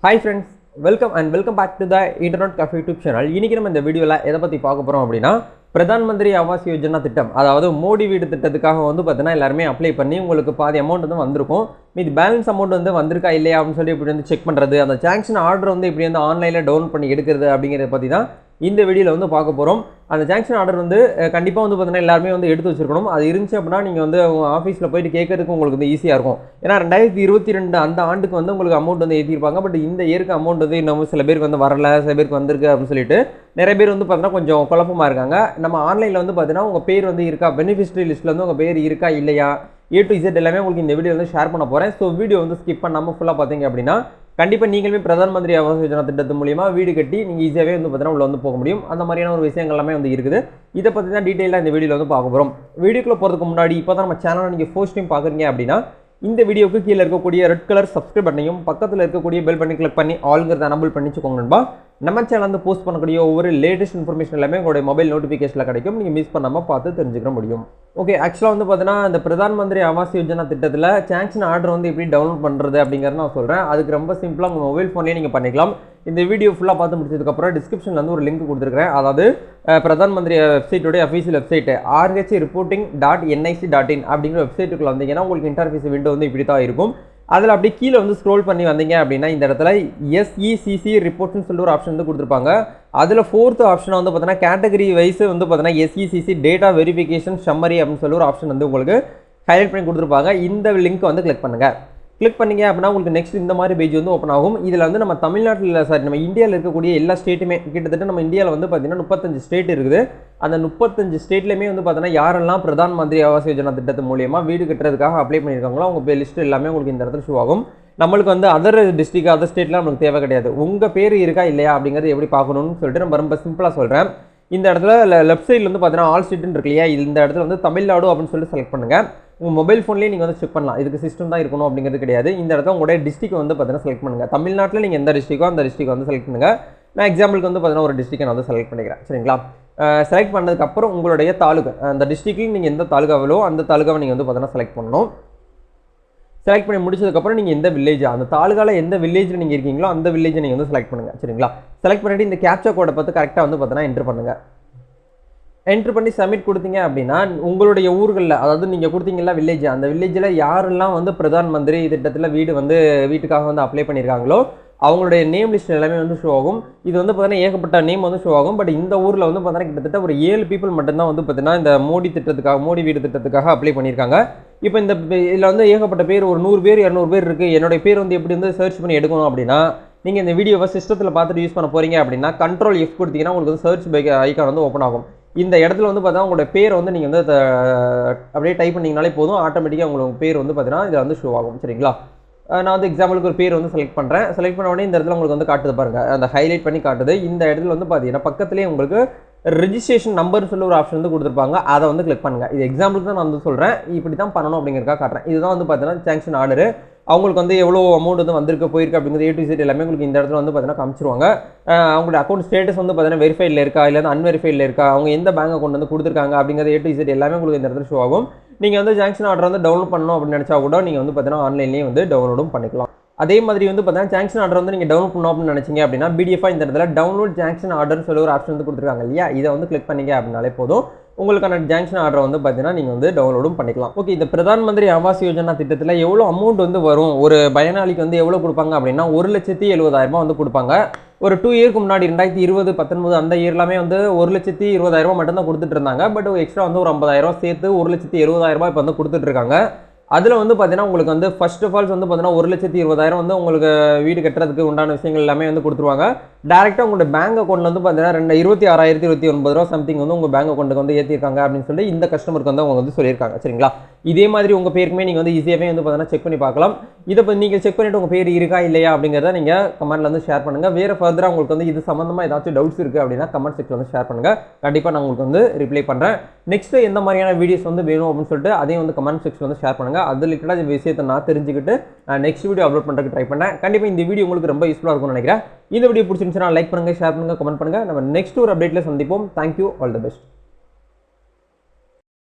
Hi friends, welcome back to the Internet Cafe YouTube channel. இன்னைக்கு நம்ம இந்த வீடியோல எதை பத்தி பார்க்க போறோம் அப்படினா பிரதான் மந்திரி ஆவாஸ் யோஜனா திட்டம் அதாவது மோடி வீடு திட்டத்துக்காக வந்து பார்த்தீங்கன்னா எல்லாரும் அப்ளை பண்ணி உங்களுக்கு பாதி அமௌண்ட் வந்து வந்திருக்கும். மீதி பேலன்ஸ் அமௌண்ட் வந்து வந்திருக்கா இல்லையா அப்படினு சொல்லி இப்படி வந்து செக் பண்றது, அந்த சாங்க்ஷன் ஆர்டர் வந்து இப்படி வந்து ஆன்லைன்ல டவுன்லோட் பண்ணி எடுக்கிறது அப்படிங்கறத பத்தி தான் இந்த வீடியோல வந்து பார்க்க போறோம். அந்த சாங்க்ஷன் ஆர்டர் வந்து கண்டிப்பா வந்து பார்த்தீங்கன்னா எல்லாரும் வந்து எடுத்து வச்சிருக்கணும். அது இருந்துச்சு அப்படினா நீங்க வந்து உங்க ஆபீஸ்ல போய் கேட்கிறதுக்கு உங்களுக்கு வந்து ஈஸியா இருக்கும். ஏன்னா 2022 அந்த ஆண்டுக்கு வந்து உங்களுக்கு அமௌண்ட் வந்து ஏத்திருப்பாங்க. பட் இந்த இயருக்கு அமௌண்ட் வந்து இன்னும் சில பேருக்கு வந்து வரல, சில பேருக்கு வந்திருக்கு அப்படின்னு சொல்லிட்டு நிறைய பேர் வந்து பார்த்தீங்கன்னா கொஞ்சம் குழப்பமா இருக்காங்க. நம்ம ஆன்லைன்ல வந்து பார்த்தீங்கன்னா உங்க பேர் வந்து இருக்கா, பெனிஃபிஷரி லிஸ்ட்ல வந்து உங்க பேர் இருக்கா இல்லையா, A to Z எல்லாமே உங்களுக்கு இந்த வீடியோ வந்து ஷேர் பண்ண போறேன். ஸோ வீடியோ வந்து ஸ்கிப் பண்ணாம ஃபுல்லா பார்த்தீங்க அப்படின்னா கண்டிப்பா நீங்களுமே பிரதான் மந்திரி ஆவாஸ் யோஜனா திட்டத்து மூலமா வீடு கட்டி நீங்க ஈஸியாவே வந்து பார்த்தீங்கன்னா உள்ள வந்து போக முடியும். அந்த மாதிரியான ஒரு விஷயங்கள் எல்லாமே வந்து இருக்குது. இதை பத்தி தான் டீடைலா இந்த வீடியோல வந்து பார்க்க போறோம். வீடியோக்குள்ள போறதுக்கு முன்னாடி இப்பதான் நம்ம சேனலை நீங்க ஃபர்ஸ்ட் டைம் பாக்குறீங்க அப்படின்னா இந்த வீடியோக்கு கீழே இருக்கக்கூடிய ரெட் கலர் சப்ஸ்கிரைப் பட்டனையும் பக்கத்தில் இருக்கக்கூடிய பெல் பட்டனை கிளிக் பண்ணி ஆல்ங்கிறத எனபிள் பண்ணி வச்சுக்கோங்க நண்பா. நம்ம சேனல் வந்து போஸ்ட் பண்ணக்கூடிய ஒவ்வொரு லேட்டஸ்ட் இன்ஃபர்மேஷன் எல்லாமே உங்களுடைய மொபைல் நோட்டிஃபிகேஷனில் கிடைக்கும். நீங்கள் மிஸ் பண்ணாமல் பார்த்து தெரிஞ்சுக்க முடியும். ஓகே, ஆக்சுவலாக வந்து பார்த்தீங்கன்னா இந்த பிரதான் மந்திரி ஆவாஸ் யோஜனா திட்டத்தில் சாங்க்ஷன் ஆர்டர் வந்து எப்படி டவுன்லோட் பண்ணுறது அப்படிங்கிறத நான் சொல்கிறேன். அதுக்கு ரொம்ப சிம்பிளாக உங்கள் மொபைல் ஃபோன்லேயே நீங்கள் பண்ணிக்கலாம். இந்த வீடியோ ஃபுல்லாக பார்த்து முடிச்சதுக்கப்புறம் டிஸ்கிரிப்ஷனில் வந்து ஒரு லிங்க் கொடுத்துருக்கேன். அதாவது Pradhan Mantri வெப்சைட்டோடைய official website rhreporting.nic.in அப்படிங்கிற வெப்சைட்டுக்குள்ள வந்தீங்கன்னா உங்களுக்கு இன்டர்ஃபேஸ் விண்டோ வந்து இப்படி தான் இருக்கும். அதில் அப்படி கீழே வந்து ஸ்க்ரோல் பண்ணி வந்தீங்க அப்படின்னா இந்த இடத்துல SECC ரிப்போர்ட்னு சொல்லி ஒரு ஆப்ஷன் வந்து கொடுத்துருப்பாங்க. அதில் 4th ஆப்ஷனாக வந்து பார்த்தீங்கன்னா கேட்டகரி வைஸ் வந்து பார்த்தீங்கன்னா SECC டேட்டா வெரிஃபிகேஷன் சம்மரி அப்படின்னு சொல்லி ஒரு ஆப்ஷன் வந்து உங்களுக்கு ஹைலைட் பண்ணி கொடுத்துருப்பாங்க. இந்த லிங்க் வந்து கிளிக் பண்ணுங்கள். கிளிக் பண்ணிங்க அப்படின்னா உங்களுக்கு நெக்ஸ்ட் இந்த மாதிரி பேஜ் வந்து ஓப்பன் ஆகும். இதில் வந்து நம்ம தமிழ்நாட்டில் நம்ம இந்தியாவில் இருக்கக்கூடிய எல்லா ஸ்டேட்டுமே கிட்டத்தட்ட நம்ம இந்தியாவில் வந்து பார்த்தீங்கன்னா 35 ஸ்டேட் இருக்குது. அந்த 35 ஸ்டேட்லையுமே வந்து பார்த்தீங்கன்னா யாரெல்லாம் பிரதான் மந்திரி ஆவாஸ் யோஜனா திட்டத்து மூலியமாக வீடு கட்டுறதுக்காக அப்ளை பண்ணியிருக்காங்களோ அவங்க லிஸ்ட் எல்லாமே உங்களுக்கு இந்த இடத்துல ஷோ ஆகும். நம்மளுக்கு வந்து அதர் டிஸ்ட்ரிக்ட் அதர் ஸ்டேட்லாம் நமக்கு தேவை கிடையாது. உங்கள் பேர் இருக்கா இல்லையா அப்படிங்கிறது எப்படி பார்க்கணும்னு சொல்லிட்டு நம்ம ரொம்ப சிம்பிளாக சொல்கிறேன். இந்த இடத்துல லெஃப்ட் சைடில் வந்து பார்த்தீங்கன்னா ஆல் ஸ்டேட்னு இருக்கு இல்லையா, இந்த இடத்துல வந்து தமிழ்நாடு அப்படின்னு சொல்லிட்டு செலக்ட் பண்ணுங்கள். உங்கள் மொபைல் ஃபோன்லேயே நீங்கள் வந்து செக் பண்ணலாம். இதுக்கு சிஸ்டம் தான் இருக்கணும் அப்படிங்கிறது கிடையாது. இந்த இடத்துல உங்களுடைய டிஸ்ட்ரிக் வந்து பார்த்தீங்கன்னா செலக்ட் பண்ணுங்கள். தமிழ்நாட்டில் நீங்கள் எந்த டிஸ்ட்ரிக்கோ அந்த டிஸ்ட்ரிக் வந்து செலக்ட் பண்ணுங்கள். நான் எக்ஸாம்பிளுக்கு வந்து பார்த்தீங்கன்னா ஒரு டிஸ்ட்ரிக்கை நான் வந்து செலக்ட் பண்ணிக்கிறேன். சரிங்களா? செலக்ட் பண்ணதுக்கப்புறம் உங்களுடைய தாலுகா, அந்த டிஸ்ட்ரிக்ட்லையும் நீங்கள் எந்த தாலுகாவிலோ அந்த தாலுகாவை நீங்கள் வந்து பார்த்தீங்கன்னா செலக்ட் பண்ணணும். செலக்ட் பண்ணி முடிச்சதுக்கப்புறம் நீங்கள் எந்த வில்லேஜ், அந்த தாலுகாவில் எந்த வில்லேஜில் நீங்கள் இருக்கீங்களோ அந்த வில்லேஜை நீங்கள் வந்து செலக்ட் பண்ணுங்கள். சரிங்களா? செலக்ட் பண்ணிவிட்டு இந்த கேப்சா கோடை பார்த்து கரெக்டாக வந்து பார்த்தீங்கன்னா என்ட்ரு பண்ணுங்கள். என்ட்ரு பண்ணி சப்மிட் கொடுத்தீங்க அப்படின்னா உங்களுடைய ஊர்களில், அதாவது நீங்கள் கொடுத்தீங்களா வில்லேஜ், அந்த வில்லேஜில் யாரெல்லாம் வந்து பிரதான் மந்திரி திட்டத்தில் வீட்டுக்காக வந்து அப்ளை பண்ணியிருக்காங்களோ அவங்களுடைய நேம் லிஸ்ட் எல்லாமே வந்து ஷோ ஆகும். இது வந்து பார்த்தீங்கன்னா ஏகப்பட்ட நேம் வந்து ஷோ ஆகும். பட் இந்த ஊரில் வந்து பார்த்தீங்கன்னா கிட்டத்தட்ட ஒரு 7 பீப்புள் மட்டும்தான் வந்து பார்த்தீங்கன்னா இந்த மோடி வீடு திட்டத்துக்காக அப்ளை பண்ணியிருக்காங்க. இப்போ இந்த இதில் வந்து ஏகப்பட்ட பேர், ஒரு 100 பேர் 200 பேர் இருக்குது. என்னுடைய பேர் வந்து எப்படி வந்து சர்ச் பண்ணி எடுக்கணும் அப்படின்னா நீங்கள் இந்த வீடியோவை சிஸ்டத்தில் பார்த்துட்டு யூஸ் பண்ண போகிறீங்க அப்படின்னா Ctrl F கொடுத்தீங்கன்னா உங்களுக்கு வந்து சர்ச் ஐக்கான் வந்து ஓப்பன் ஆகும். இந்த இடத்துல வந்து பார்த்தீங்கன்னா உங்களோட பேர் வந்து நீங்கள் வந்து அப்படியே டைப் பண்ணிங்கனாலே போதும், ஆட்டோமேட்டிக்காக உங்களுக்கு பேர் வந்து பார்த்தீங்கன்னா இதில் வந்து ஷோ ஆகும். சரிங்களா? நான் வந்து எக்ஸாம்பிளுக்கு ஒரு பேர் வந்து செலக்ட் பண்ணுறேன். செலக்ட் பண்ண உடனே இந்த இடத்துல உங்களுக்கு வந்து காட்டுது பாருங்கள், அந்த ஹைலைட் பண்ணி காட்டுது. இந்த இடத்துல வந்து பார்த்தீங்கன்னா பக்கத்துலேயே உங்களுக்கு ரெஜிஸ்ட்ரேஷன் நம்பர் சொல்லி ஒரு ஆப்ஷன் வந்து கொடுத்துருப்பாங்க. அதை வந்து கிளிக் பண்ணுங்கள். இது எக்ஸாம்பிளுக்கு தான் நான் வந்து சொல்கிறேன், இப்படி தான் பண்ணணும் அப்படிங்கிறதுக்காக காட்டுறேன். இதுதான் வந்து பார்த்தீங்கன்னா சாங்க்ஷன் ஆர்டரு. அவங்களுக்கு வந்து எவ்வளோ அமௌண்ட் வந்து வந்திருக்கு போயிருக்கு அப்படிங்கிறது A to Z எல்லாமே உங்களுக்கு இந்த இடத்துல வந்து பார்த்தீங்கன்னா காமிச்சிருவாங்க. அவங்களோட அக்கௌண்ட் ஸ்டேட்டஸ் வந்து பார்த்தீங்கன்னா வெரிஃபைடில் இருக்கா இல்லை வந்து அன்வெரிஃபைடில் இருக்கா, அவங்க எந்த பேங்க் அக்கௌண்ட் வந்து கொடுத்துருக்காங்க அப்படிங்கிறது A to Z எல்லாமே உங்களுக்கு இந்த இடத்துல ஷோ ஆகும். நீங்கள் வந்து சாங்க்ஷன் ஆர்டர் வந்து டவுன்லோட் பண்ணணும் அப்படின்னு நினச்சா கூட நீங்கள் வந்து பார்த்தீங்கன்னா ஆன்லைன்லேயே வந்து டவுன்லோடும் பண்ணிக்கலாம். அதே மாதிரி வந்து பார்த்தீங்கன்னா சாங்க்ஷன் ஆர்டர் வந்து நீங்கள் டவுன்லோட் பண்ணணும் அப்படின்னு நினச்சிங்க அப்படின்னா பிடிஎஃபாக இந்த இடத்துல டவுன்லோட் சாங்க்ஷன் ஆர்டர்னு சொல்லி ஒரு ஆப்ஷன் வந்து கொடுத்துருக்காங்க இல்லையா, இதை வந்து கிளிக் பண்ணிங்க அப்படின்னாலே போதும், உங்களுக்கான சாங்க்ஷன் ஆர்டர் வந்து பார்த்தீங்கன்னா நீங்கள் வந்து டவுன்லோடும் பண்ணிக்கலாம். ஓகே, இந்த பிரதான் மந்திரி ஆவாஸ் யோஜனா திட்டத்தில் எவ்வளோ அமௌண்ட் வந்து வரும், ஒரு பயனாளிக்கு வந்து எவ்வளோ கொடுப்பாங்க அப்படின்னா 1,70,70,000 வந்து கொடுப்பாங்க. ஒரு 2 இயருக்கு முன்னாடி 2020, 19 அந்த இயர்லாமே வந்து 1,20,20,000 மட்டும்தான் கொடுத்துட்டு இருந்தாங்க. பட் எக்ஸ்ட்ரா வந்து ஒரு 50,000 சேர்த்து 1,70,70,000 இப்போ வந்து கொடுத்துட்டு இருக்காங்க. அதில் வந்து பார்த்தீங்கன்னா உங்களுக்கு வந்து ஃபர்ஸ்ட் ஆஃப் ஆல்ஸ் வந்து பார்த்தீங்கன்னா 1,20,20,000 வந்து உங்களுக்கு வீடு கட்டுறதுக்கு உண்டான விஷயங்கள் எல்லாமே வந்து கொடுத்துருவாங்க. டேரெக்டாக உங்களோட பேங்க் அக்கௌண்ட்டில் வந்து பார்த்தீங்கன்னா 26,029 ரூபா சம்திங் வந்து உங்கள் பேங்க் அக்கௌண்ட்டுக்கு வந்து ஏற்றிருக்காங்க அப்படின்னு சொல்லி இந்த கஸ்டமருக்கு வந்து அவங்க வந்து சொல்லியிருக்காங்க. சரிங்களா? இதே மாதிரி உங்கள் பேருக்குமே நீங்கள் வந்து ஈஸியாகவே வந்து பார்த்தீங்கன்னா செக் பண்ணி பார்க்கலாம். இதை இப்போ நீங்கள் செக் பண்ணிவிட்டு உங்கள் பேர் இருக்கா இல்லையா அப்படிங்கிறத நீங்கள் கமெண்ட்டில் வந்து ஷேர் பண்ணுங்கள். வேறு ஃபர்தராக உங்களுக்கு வந்து இது சம்மந்தமாக ஏதாச்சும் டவுட்ஸ் இருக்குது அப்படின்னா கமெண்ட் செக்ஷனில் வந்து ஷேர் பண்ணுங்கள். கண்டிப்பாக நான் உங்களுக்கு வந்து ரிப்ளை பண்ணுறேன். நெக்ஸ்ட்டு எந்த மாதிரியான வீடியோஸ் வந்து வேணும் அப்படின்னு சொல்லிட்டு அதையும் வந்து கமெண்ட் செக்ஷன் வந்து ஷேர் பண்ணுங்கள். அது ரிலேட்டடாக இந்த விஷயத்தை நான் தெரிஞ்சுக்கிட்டு நான் நெக்ஸ்ட் வீடியோ அப்லோட் பண்ணுறதுக்கு ட்ரை பண்ணேன். கண்டிப்பாக இந்த வீடியோ உங்களுக்கு ரொம்ப யூஸ்ஃபுல்லாக இருக்கும்னு நினைக்கிறேன். இந்த வீடியோ பிடிச்சிருந்துச்சுன்னா லைக் பண்ணுங்கள், ஷேர் பண்ணுங்கள், கமெண்ட் பண்ணுங்கள். நம்ம நெக்ஸ்ட் ஒரு அப்டேட்டில் சந்திப்போம். Thank you, all the best.